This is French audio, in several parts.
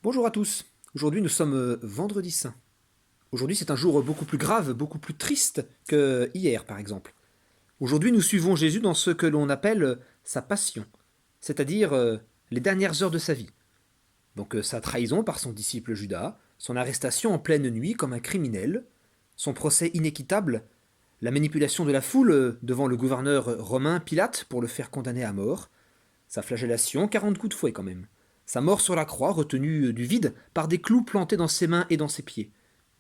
Bonjour à tous. Aujourd'hui nous sommes vendredi saint. Aujourd'hui c'est un jour beaucoup plus grave, beaucoup plus triste que hier par exemple. Aujourd'hui nous suivons Jésus dans ce que l'on appelle sa passion, c'est-à-dire les dernières heures de sa vie. Donc sa trahison par son disciple Judas, son arrestation en pleine nuit comme un criminel, son procès inéquitable, la manipulation de la foule devant le gouverneur romain Pilate pour le faire condamner à mort, sa flagellation, 40 coups de fouet quand même. Sa mort sur la croix, retenue du vide par des clous plantés dans ses mains et dans ses pieds.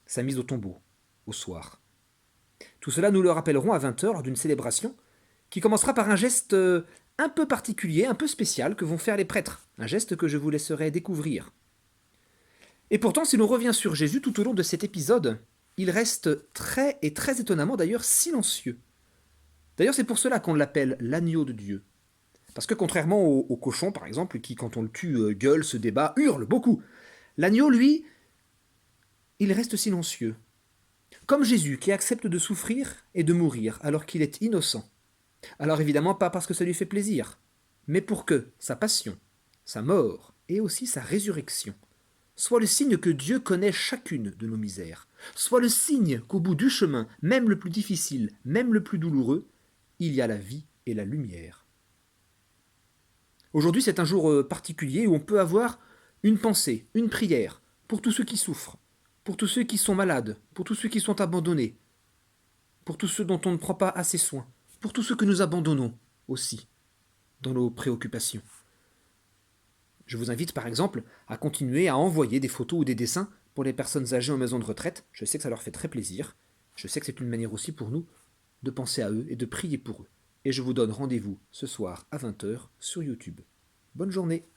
Sa mise au tombeau, au soir. Tout cela, nous le rappellerons à 20 heures lors d'une célébration qui commencera par un geste un peu particulier, un peu spécial que vont faire les prêtres. Un geste que je vous laisserai découvrir. Et pourtant, si l'on revient sur Jésus tout au long de cet épisode, il reste très, et très étonnamment d'ailleurs, silencieux. D'ailleurs, c'est pour cela qu'on l'appelle l'agneau de Dieu. Parce que contrairement au cochon, par exemple, qui, quand on le tue, gueule, se débat, hurle beaucoup, l'agneau, lui, il reste silencieux. Comme Jésus, qui accepte de souffrir et de mourir alors qu'il est innocent. Alors évidemment, pas parce que ça lui fait plaisir, mais pour que sa passion, sa mort et aussi sa résurrection soit le signe que Dieu connaît chacune de nos misères, soit le signe qu'au bout du chemin, même le plus difficile, même le plus douloureux, il y a la vie et la lumière. Aujourd'hui, c'est un jour particulier où on peut avoir une pensée, une prière pour tous ceux qui souffrent, pour tous ceux qui sont malades, pour tous ceux qui sont abandonnés, pour tous ceux dont on ne prend pas assez soin, pour tous ceux que nous abandonnons aussi dans nos préoccupations. Je vous invite par exemple à continuer à envoyer des photos ou des dessins pour les personnes âgées en maison de retraite. Je sais que ça leur fait très plaisir. Je sais que c'est une manière aussi pour nous de penser à eux et de prier pour eux. Et je vous donne rendez-vous ce soir à 20 heures sur YouTube. Bonne journée.